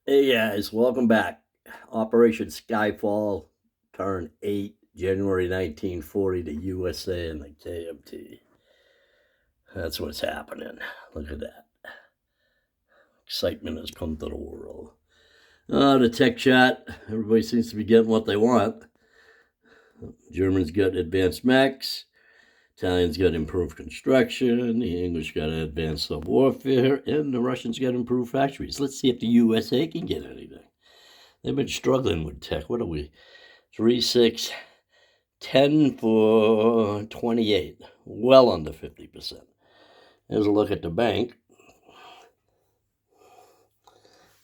Hey guys, welcome back. Operation Skyfall, turn 8, January 1940 to USA and the KMT. That's what's happening. Look at that. Excitement has come to the world. The tech chat, everybody seems to be getting what they want. Germans got advanced mechs, Italians got improved construction, the English got advanced sub warfare, and the Russians got improved factories. Let's see if the USA can get anything. They've been struggling with tech. What are we? 3, 6, 10 for 28. Well under 50%. Here's a look at the bank.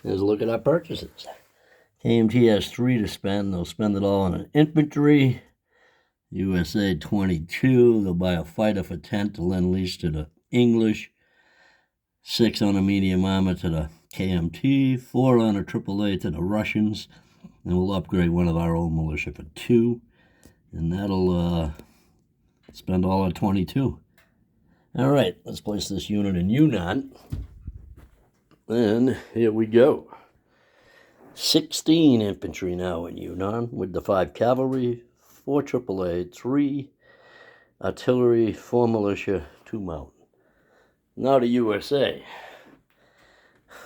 Here's a look at our purchases. KMT has 3 to spend. They'll spend it all on an infantry. USA 22. They'll buy a fighter for 10 to lend lease to the English. 6 on a medium armor to the KMT. 4 on a AAA to the Russians. And we'll upgrade one of our own militia for 2. And that'll spend all our 22. All right, let's place this unit in Yunnan. And here we go. 16 infantry now in Yunnan with the 5 cavalry, 4 AAA, 3 artillery, 4 militia, 2 mountain. Now to USA.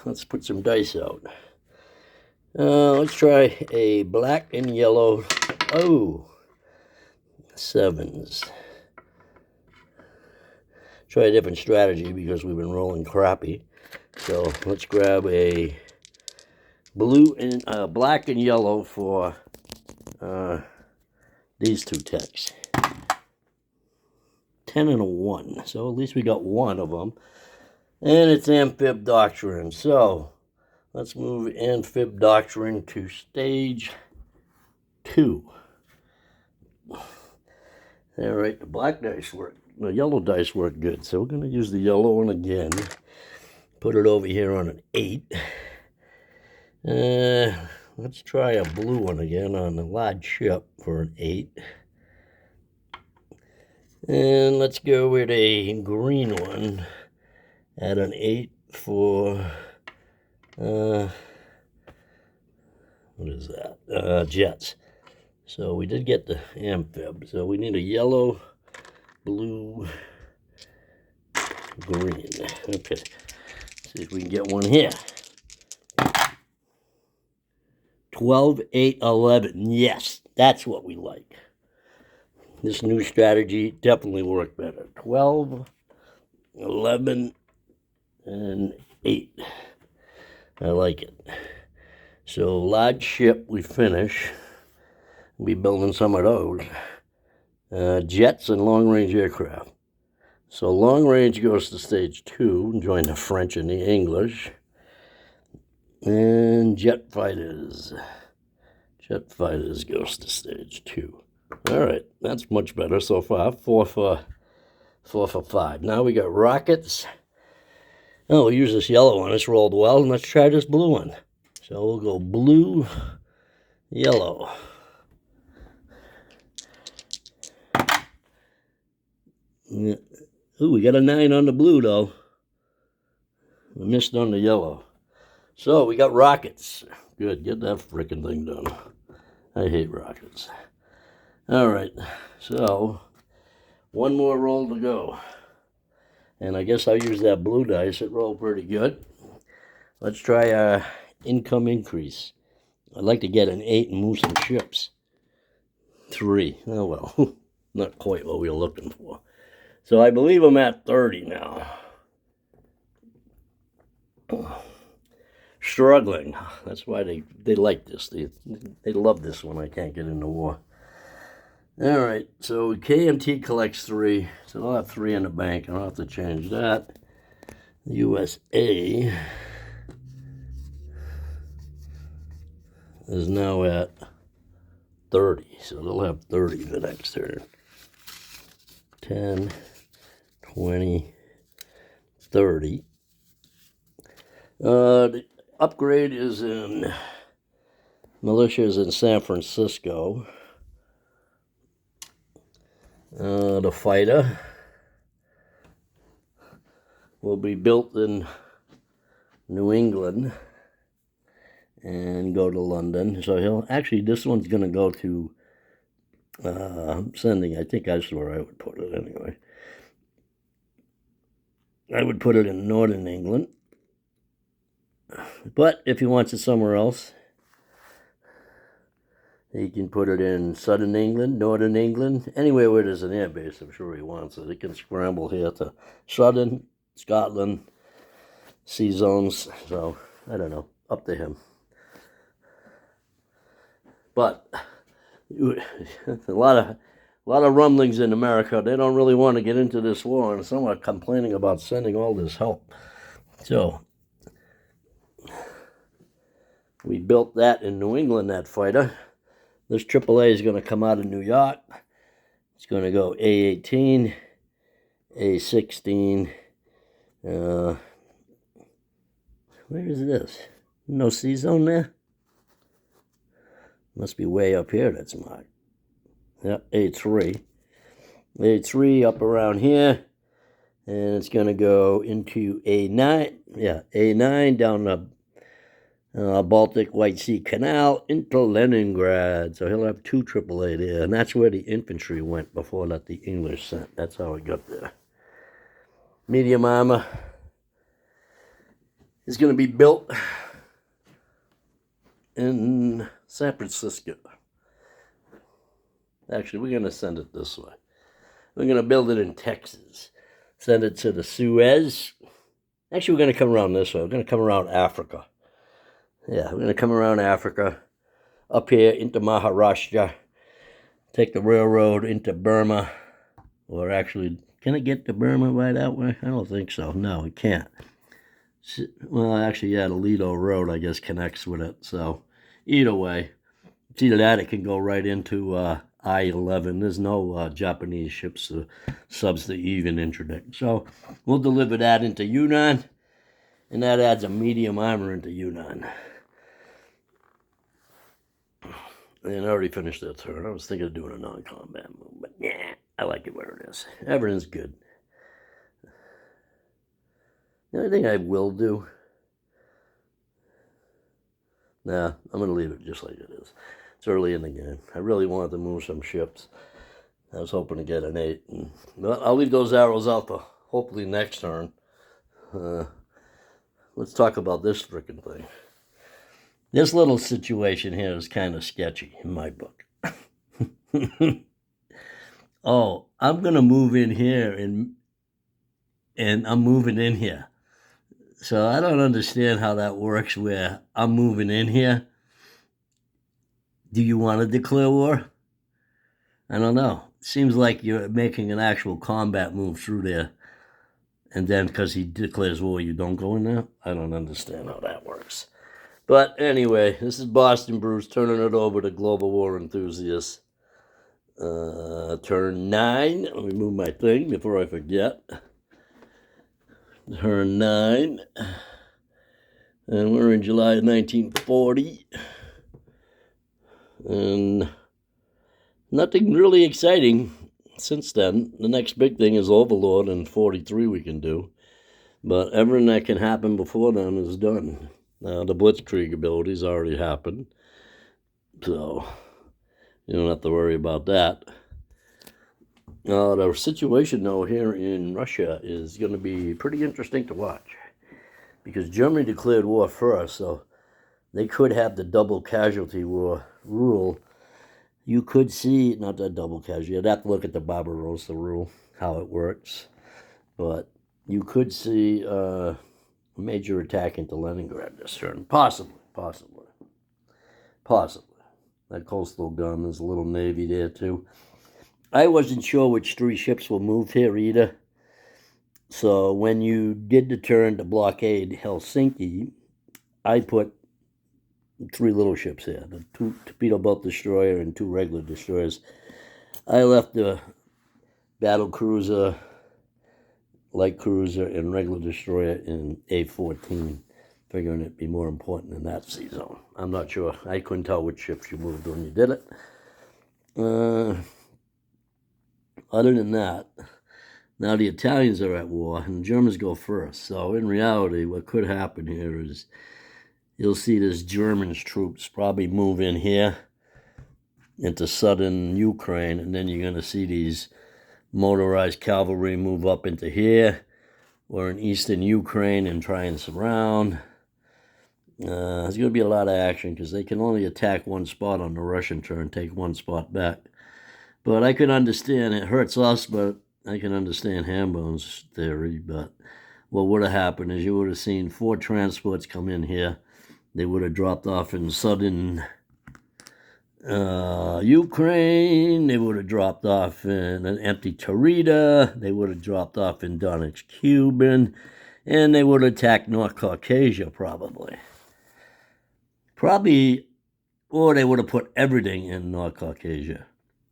Let's put some dice out. Let's try a black and yellow. Oh, 7s. Try a different strategy because we've been rolling crappy. So let's grab a blue and black and yellow for these 2 techs. 10 and a 1. So at least we got one of them. And it's Amphib Doctrine. So let's move Amphib Doctrine to stage 2. All right, the black dice work. The yellow dice work good. So we're going to use the yellow one again. Put it over here on an 8. Let's try a blue one again on a large ship for an 8. And let's go with a green one at an 8 for, what is that? Jets. So we did get the amphib. So we need a yellow, blue, green. Okay. See if we can get one here. 12, 8, 11. Yes, that's what we like. This new strategy definitely worked better. 12, 11, and 8. I like it. So large ship we finish. We'll be building some of those. Jets and long-range aircraft. So long range goes to stage 2, join the French and the English. And jet fighters. Jet fighters goes to stage 2. All right, that's much better so far. 4 for 5. Now we got rockets. Oh, we'll use this yellow one. It's rolled well, and let's try this blue one. So we'll go blue, yellow. Ooh, we got a 9 on the blue, though. We missed on the yellow. So we got rockets. Good, get that frickin' thing done. I hate rockets. All right, so one more roll to go. And I guess I'll use that blue dice. It rolled pretty good. Let's try our income increase. I'd like to get an 8 and move some ships. 3. Oh, well, not quite what we were looking for. So I believe I'm at 30 now. Struggling. That's why they like this. They love this when I can't get into war. All right, so KMT collects 3. So I'll have 3 in the bank. I'll have to change that. USA is now at 30. So they'll have 30 the next turn. 10, 20, 30. The upgrade is in militias in San Francisco. The fighter will be built in New England. and go to London. So he'll actually, this one's going to go to sending. I think that's where I would put it anyway. I would put it in Northern England. But if he wants it somewhere else, he can put it in Southern England, Northern England, anywhere where there's an air base. I'm sure he wants it. He can scramble here to Southern, Scotland, sea zones. So, I don't know. Up to him. But a lot of rumblings in America. They don't really want to get into this war, and some are complaining about sending all this help. So we built that in New England, that fighter. This AAA is going to come out of New York. It's going to go A-18, A-16. Where is this? No sea zone there? Must be way up here, that's marked. Yep, A3. A3 up around here. And it's going to go into A9. Yeah, A9 down the Baltic White Sea Canal into Leningrad. So he'll have 2 AAA there. And that's where the infantry went before that the English sent. That's how it got there. Medium armor is going to be built in San Francisco. Actually, we're going to send it this way. We're going to build it in Texas. Send it to the Suez. Actually, we're going to come around this way. We're going to come around Africa. Yeah, we're going to come around Africa, up here into Maharashtra, take the railroad into Burma, or actually, can it get to Burma right that way? I don't think so. No, it can't. Well, actually, yeah, the Lido Road, I guess, connects with it. So, either way, it's either that it can go right into I-11. There's no Japanese ships or subs that even interdict. So, we'll deliver that into Yunnan, and that adds a medium armor into Yunnan. And I already finished that turn. I was thinking of doing a non-combat move, but yeah, I like it where it is. Everything's good. The only thing I will do, nah, I'm going to leave it just like it is. It's early in the game. I really wanted to move some ships. I was hoping to get an 8. But I'll leave those arrows out for hopefully next turn. Let's talk about this frickin' thing. This little situation here is kind of sketchy in my book. Oh, I'm going to move in here and I'm moving in here. So I don't understand how that works where I'm moving in here. Do you want to declare war? I don't know. Seems like you're making an actual combat move through there. And then because he declares war, you don't go in there? I don't understand how that works. But anyway, this is Boston Bruce turning it over to Global War Enthusiasts. Turn 9. Let me move my thing before I forget. Turn 9. And we're in July of 1940. And nothing really exciting since then. The next big thing is Overlord in 43 we can do. But everything that can happen before then is done. Now, the Blitzkrieg abilities already happened. So, you don't have to worry about that. The situation, though, here in Russia is going to be pretty interesting to watch. Because Germany declared war first, so they could have the double casualty war rule. You could see, not that double casualty, you'd have to look at the Barbarossa rule, how it works. But you could see a major attack into Leningrad this turn. Possibly. That coastal gun, there's a little navy there, too. I wasn't sure which 3 ships were moved here either. So when you did the turn to blockade Helsinki, I put 3 little ships here, the 2 torpedo boat destroyer and 2 regular destroyers. I left the battle cruiser, light cruiser, and regular destroyer in A-14, figuring it'd be more important in that sea zone. I'm not sure. I couldn't tell which ships you moved when you did it. Other than that, now the Italians are at war, and the Germans go first. So in reality, what could happen here is you'll see this German troops probably move in here into southern Ukraine, and then you're going to see these motorized cavalry move up into here or in eastern Ukraine and try and surround. There's going to be a lot of action because they can only attack one spot on the Russian turn, take one spot back. But I can understand, it hurts us, but I can understand Hambone's theory. But what would have happened is you would have seen 4 transports come in here. They would have dropped off in southern Ukraine. They would have dropped off in an empty Tarita. They would have dropped off in Donetsk, Cuban. And they would have attacked North Caucasia, probably. Or they would have put everything in North Caucasia,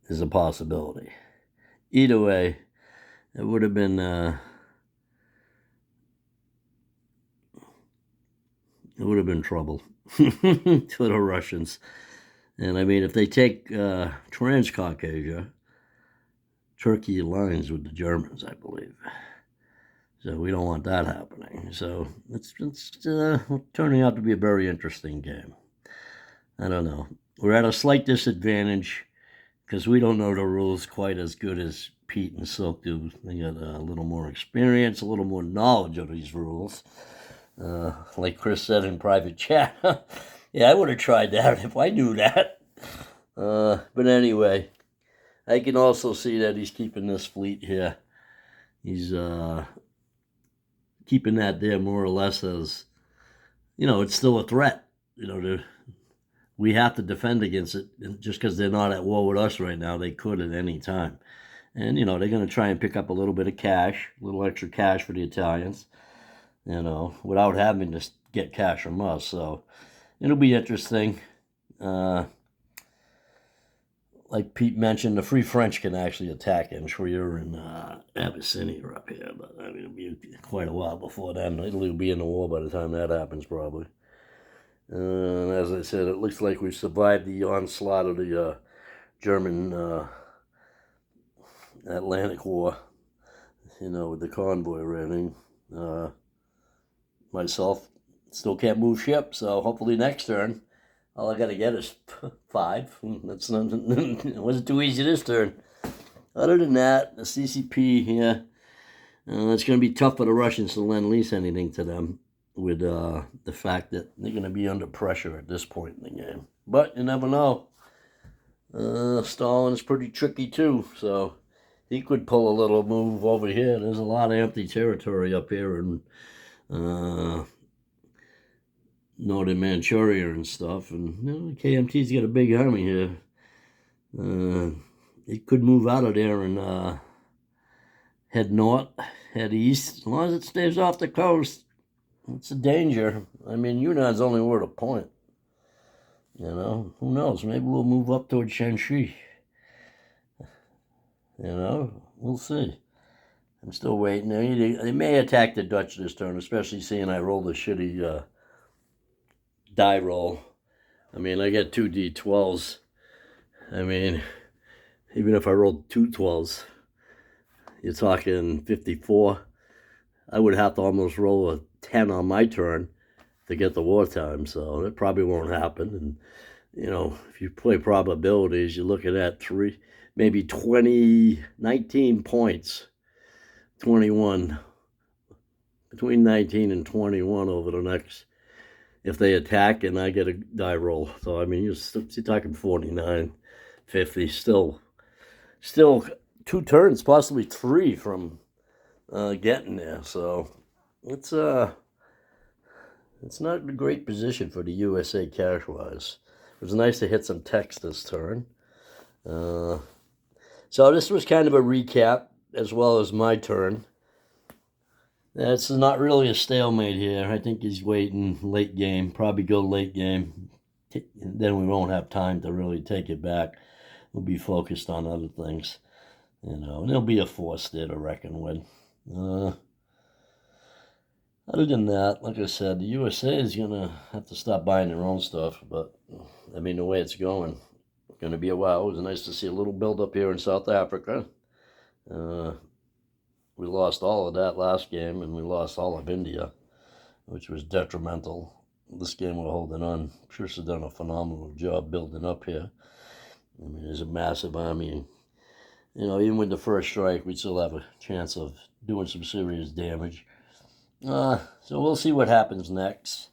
is a possibility. Either way, it would have been trouble to the Russians. And I mean, if they take Transcaucasia, Turkey aligns with the Germans, I believe. So we don't want that happening. So it's turning out to be a very interesting game. I don't know. We're at a slight disadvantage because we don't know the rules quite as good as Pete and Silk do. They got a little more experience, a little more knowledge of these rules. Like Chris said in private chat. Yeah, I would have tried that if I knew that. But anyway, I can also see that he's keeping this fleet here. He's keeping that there more or less as, it's still a threat. We have to defend against it. Just because they're not at war with us right now, they could at any time. And, they're going to try and pick up a little bit of cash, a little extra cash for the Italians, without having to get cash from us. So it'll be interesting. Like Pete mentioned, the Free French can actually attack Trier and Abyssinia up here. But I mean, it'll be quite a while before then. Italy will be in the war by the time that happens, probably. And as I said, it looks like we've survived the onslaught of the German Atlantic War, with the convoy raiding. Myself still can't move ship, so hopefully next turn, all I got to get is 5. That's not, it wasn't too easy this turn. Other than that, the CCP here, it's going to be tough for the Russians to lend lease anything to them with the fact that they're going to be under pressure at this point in the game. But you never know. Stalin's pretty tricky too, so he could pull a little move over here. There's a lot of empty territory up here in northern Manchuria and stuff, and KMT's got a big army here. It could move out of there and head north, head east, as long as it stays off the coast. It's a danger. I mean, Yunnan's only worth a point. Who knows? Maybe we'll move up towards Shanxi. We'll see. I'm still waiting. They may attack the Dutch this turn, especially seeing I rolled a shitty die roll. I mean, I got 2 D12s. I mean, even if I rolled 2 12s, you're talking 54. I would have to almost roll a 10 on my turn to get the wartime, so that probably won't happen. And, if you play probabilities, you're looking at maybe 19 points, 21, between 19 and 21 over the next, if they attack and I get a die roll. So, I mean, you're talking 49, 50, still 2 turns, possibly 3 from getting there. So it's not a great position for the USA cash-wise. It was nice to hit some text this turn. So this was kind of a recap as well as my turn. It's not really a stalemate here. I think he's waiting late game, probably go late game. Then we won't have time to really take it back. We'll be focused on other things. And there'll be a force there to reckon with. Other than that, like I said, the USA is going to have to stop buying their own stuff. But, I mean, the way it's going to be a while. It was nice to see a little build-up here in South Africa. We lost all of that last game, and we lost all of India, which was detrimental. this game we're holding on. Chris has done a phenomenal job building up here. I mean, there's a massive army, and even with the first strike, we still have a chance of doing some serious damage. So we'll see what happens next.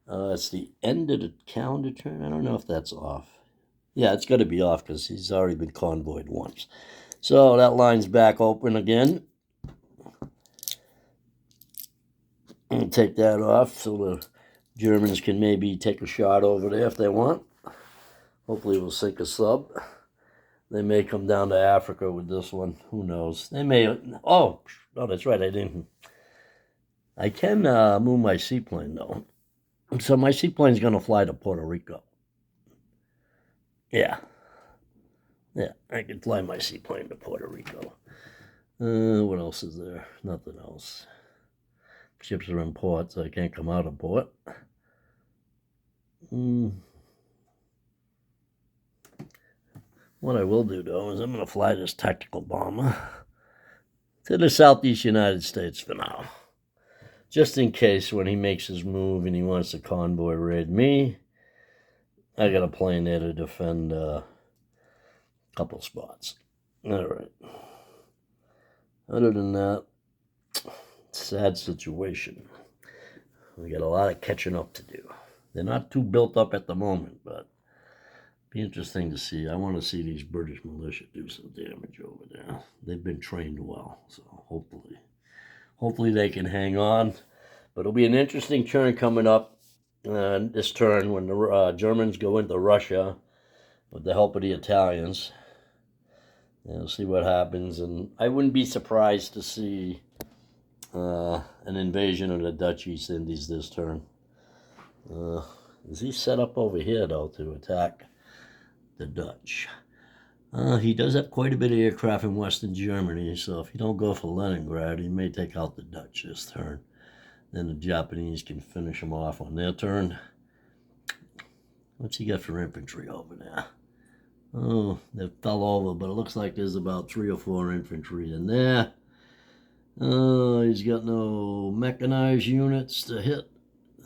It's the end of the calendar turn. I don't know if that's off. Yeah, it's got to be off because he's already been convoyed once. So that line's back open again. And take that off so the Germans can maybe take a shot over there if they want. Hopefully we'll sink a sub. They may come down to Africa with this one. Who knows? They may... Oh, no, that's right. I didn't... I can move my seaplane, though. So my seaplane's going to fly to Puerto Rico. Yeah. Yeah, I can fly my seaplane to Puerto Rico. What else is there? Nothing else. Ships are in port, so I can't come out of port. What I will do, though, is I'm going to fly this tactical bomber to the southeast United States for now. Just in case when he makes his move and he wants to convoy raid me, I got a plane there to defend a couple spots. All right. Other than that, sad situation. We got a lot of catching up to do. They're not too built up at the moment, but be interesting to see. I want to see these British militia do some damage over there. They've been trained well, so hopefully they can hang on. But it'll be an interesting turn coming up. This turn when the Germans go into Russia with the help of the Italians. And we'll see what happens. And I wouldn't be surprised to see an invasion of the Dutch East Indies this turn. Is he set up over here, though, to attack the Dutch? He does have quite a bit of aircraft in Western Germany, so if you don't go for Leningrad, he may take out the Dutch this turn. Then the Japanese can finish them off on their turn. What's he got for infantry over there? Oh, they fell over, but it looks like there's about 3 or 4 infantry in there. Oh, he's got no mechanized units to hit.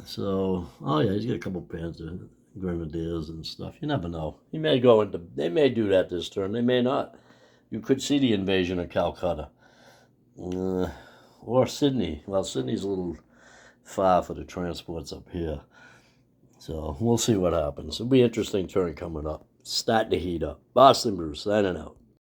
So, oh yeah, he's got a couple Panzer Grenadiers and stuff. You never know. He may go into... They may do that this turn. They may not. You could see the invasion of Calcutta. Or Sydney. Well, Sydney's a little far for the transports up here. So, we'll see what happens. It'll be an interesting turn coming up. Starting to heat up. Boston Bruce, signing out.